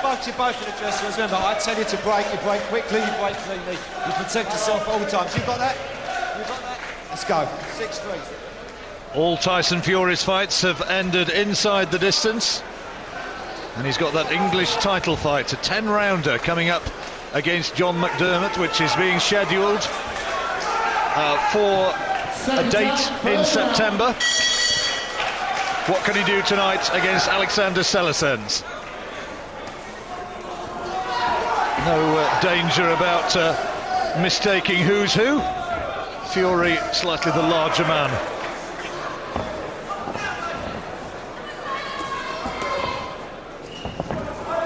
spoke to you both in the dressing room. Remember, I tell you to break, you break quickly, you break cleanly, you protect yourself all the time. You got that? You got that? Let's go. 6-3. All Tyson Fury's fights have ended inside the distance. And he's got that English title fight, a 10-rounder coming up against John McDermott, which is being scheduled for a date in September. What can he do tonight against Aleksandrs Selezens? No danger about mistaking who's who. Fury slightly the larger man.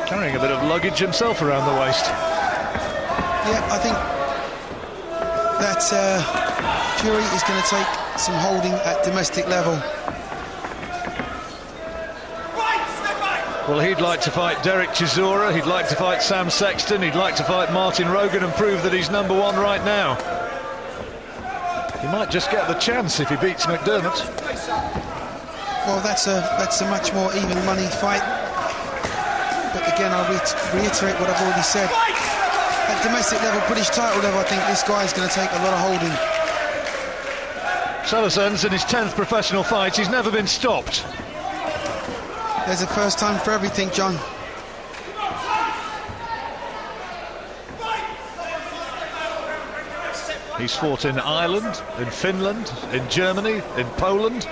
Carrying a bit of luggage himself around the waist. Yeah, I think that Fury is going to take some holding at domestic level. Well, he'd like to fight Derek Chisora, he'd like to fight Sam Sexton, he'd like to fight Martin Rogan and prove that he's number one right now. He might just get the chance if he beats McDermott. Well, that's a much more even money fight. But again, I'll reiterate what I've already said. At domestic level, British title level, I think this guy's going to take a lot of holding. Selezens, in his 10th professional fight, he's never been stopped. There's a first time for everything, John. He's fought in Ireland, in Finland, in Germany, in Poland.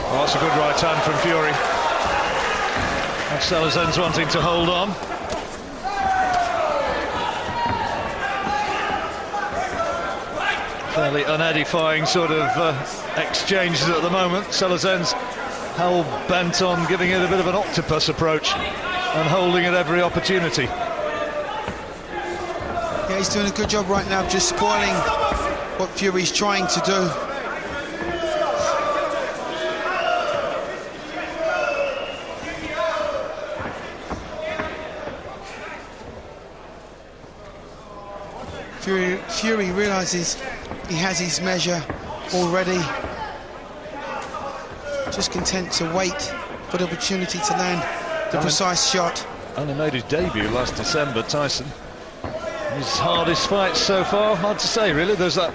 Oh, that's a good right hand from Fury. And Selezens wanting to hold on. Fairly unedifying sort of exchanges at the moment. Selezens hell-bent on giving it a bit of an octopus approach and holding at every opportunity. Yeah, he's doing a good job right now of just spoiling what Fury's trying to do. Fury realises he has his measure already. Just content to wait for the opportunity to land the precise shot. Only made his debut last December, Tyson. His hardest fights so far, hard to say really. There's that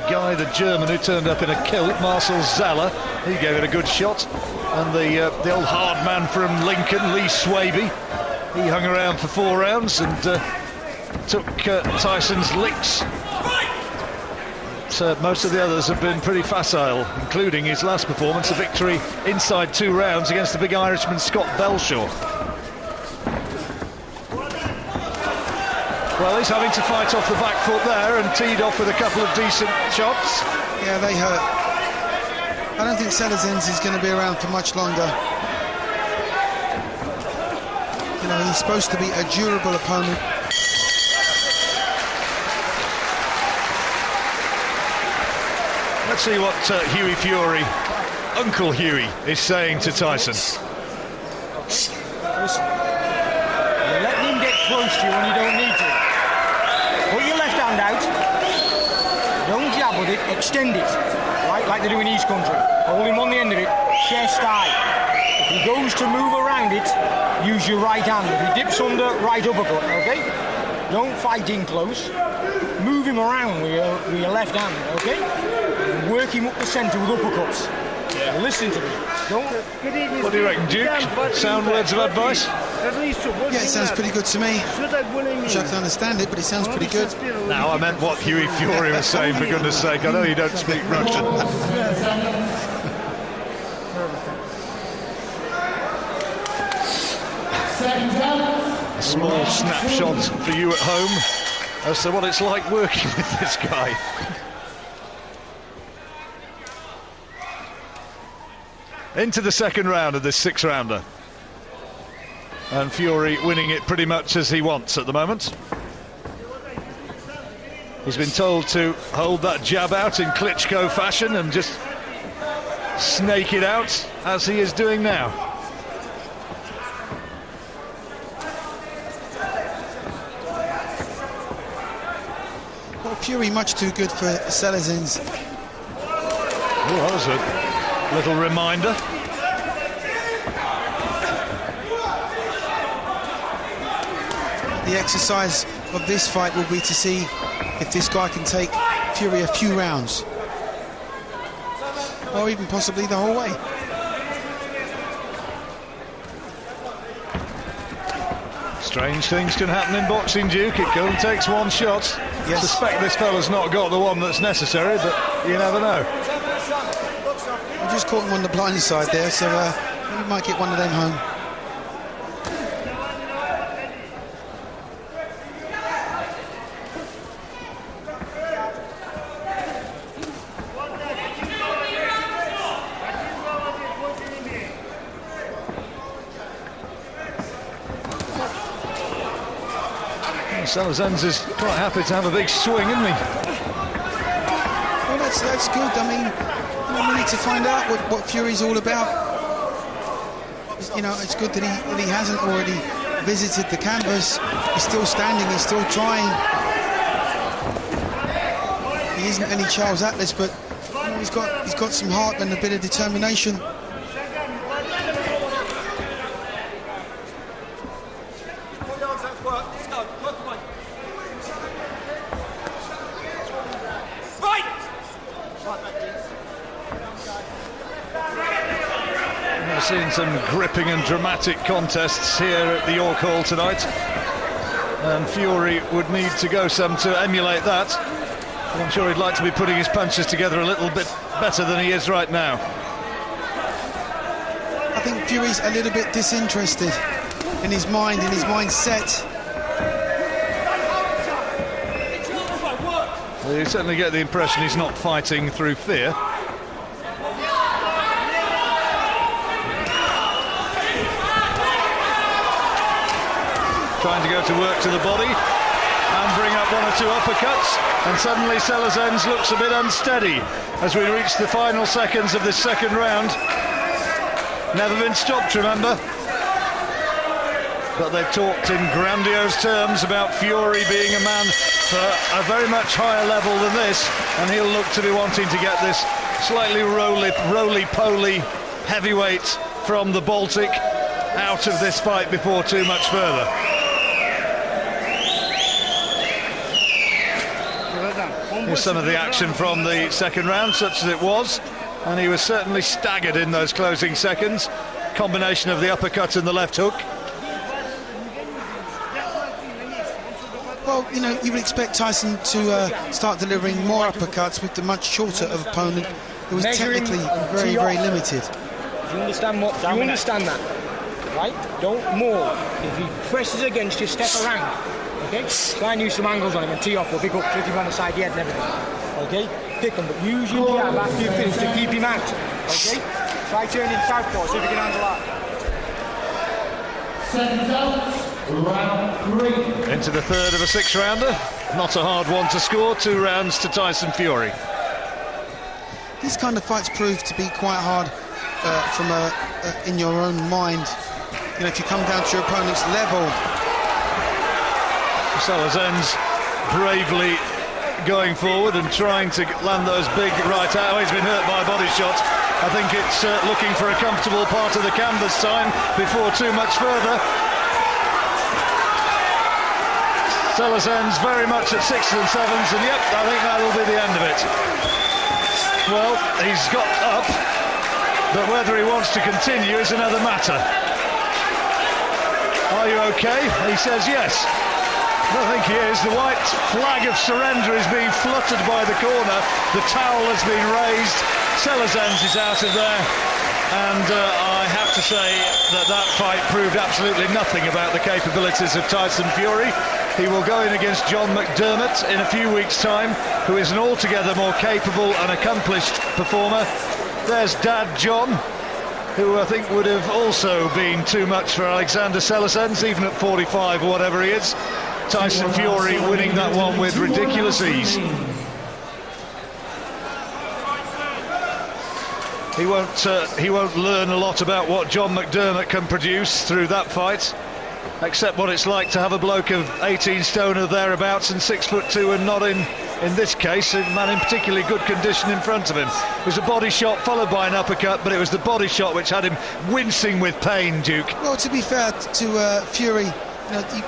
guy, the German, who turned up in a kilt, Marcel Zeller. He gave it a good shot. And the old hard man from Lincoln, Lee Swaby, he hung around for 4 rounds and took Tyson's licks. Most of the others have been pretty facile, including his last performance, a victory inside 2 rounds against the big Irishman Scott Belshaw. Well, he's having to fight off the back foot there and teed off with a couple of decent shots. Yeah, they hurt. I don't think Selezens is going to be around for much longer. You know, he's supposed to be a durable opponent. Let's see what Hughie Fury, Uncle Hughie, is saying to Tyson. Listen, you're letting him get close to you when you don't need to. Put your left hand out, don't jab with it, extend it, right, like they do in East Country. Hold him on the end of it, chest high. If he goes to move around it, use your right hand. If he dips under, right uppercut, okay? Don't fight in close. Move him around with your left hand, okay? Work him up the centre with uppercuts. Yeah. Listen to me. Don't. What do you reckon, Duke? Sound words of advice? Yeah, it sounds pretty good to me. Wish I could understand it, but it sounds pretty good. No, I meant what Hughie Fury was saying, for goodness sake. I know you don't speak Russian. A small snapshot for you at home as to what it's like working with this guy. Into the second round of this 6-rounder. And Fury winning it pretty much as he wants at the moment. He's been told to hold that jab out in Klitschko fashion and just snake it out, as he is doing now. Well, Fury much too good for Selezens. Oh, that was a little reminder. The exercise of this fight will be to see if this guy can take Fury a few rounds, or even possibly the whole way. Strange things can happen in boxing, Duke. It only takes one shot. Yes. I suspect this fella's not got the one that's necessary, but you never know. I just caught him on the blind side there, so he might get one of them home. Selezens is quite happy to have a big swing, isn't he? Well, that's good. I mean, we need to find out what Fury's all about. You know, it's good that he hasn't already visited the canvas. He's still standing, he's still trying. He isn't any Charles Atlas, but you know, he's got some heart and a bit of determination. We've seen some gripping and dramatic contests here at the York Hall tonight, and Fury would need to go some to emulate that. And I'm sure he'd like to be putting his punches together a little bit better than he is right now. I think Fury's a little bit disinterested in his mind, in his mindset. Well, you certainly get the impression he's not fighting through fear. Trying to go to work to the body and bring up one or two uppercuts, and suddenly Selezens looks a bit unsteady as we reach the final seconds of this second round. Never been stopped, remember, but they've talked in grandiose terms about Fury being a man for a very much higher level than this, and he'll look to be wanting to get this slightly roly-poly heavyweight from the Baltic out of this fight before too much further. Here's some of the action from the second round, such as it was, and he was certainly staggered in those closing seconds. Combination of the uppercut and the left hook. Well, you know, you would expect Tyson to start delivering more uppercuts with the much shorter of opponent who was technically very, very limited. Do you understand what? Do you understand that? Right? Don't maul. If he presses against you, step around. Okay? Try and use some angles on him and tee off or pick up, trick him on the side of the head and everything. Okay? Pick him, but use your jab after you finish to keep him out. Okay? Try turning southpaw, see if you can handle that. Round 3. Into the third of a six-rounder. Not a hard one to score. 2 rounds to Tyson Fury. These kind of fights prove to be quite hard from in your own mind. You know, if you come down to your opponent's level. Selezens bravely going forward and trying to land those big right out. Oh, he's been hurt by a body shot. I think it's looking for a comfortable part of the canvas time before too much further. Selezens very much at 6s and 7s, and yep, I think that'll be the end of it. Well, he's got up, but whether he wants to continue is another matter. Are you okay? He says yes. I think he is. The white flag of surrender is being fluttered by the corner. The towel has been raised. Selezens is out of there. And I have to say that fight proved absolutely nothing about the capabilities of Tyson Fury. He will go in against John McDermott in a few weeks' time, who is an altogether more capable and accomplished performer. There's Dad John, who I think would have also been too much for Aleksandrs Selezens, even at 45 or whatever he is. Tyson Fury winning that one with ridiculous ease. He won't learn a lot about what John McDermott can produce through that fight, except what it's like to have a bloke of 18 stone or thereabouts and 6'2" and not in in this case, a man in particularly good condition in front of him. It was a body shot followed by an uppercut, but it was the body shot which had him wincing with pain, Duke. Well, to be fair to Fury,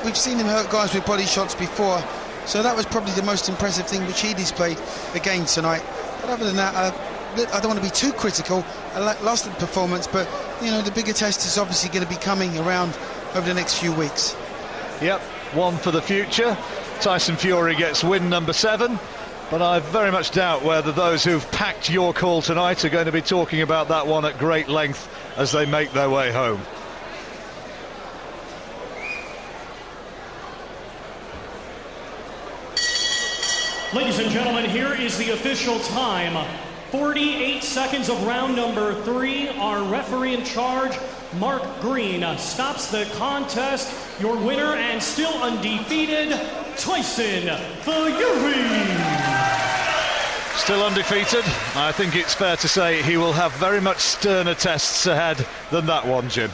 we've seen him hurt guys with body shots before, so that was probably the most impressive thing which he displayed again tonight. But other than that, I don't want to be too critical. I lost the performance, but the bigger test is obviously going to be coming around over the next few weeks. Yep, one for the future. Tyson Fury gets win number 7, but I very much doubt whether those who've packed your call tonight are going to be talking about that one at great length as they make their way home. Ladies and gentlemen, here is the official time. 48 seconds of round number 3. Our referee in charge, Mark Green, stops the contest. Your winner and still undefeated, Tyson Fury. Still undefeated. I think it's fair to say he will have very much sterner tests ahead than that one, Jim.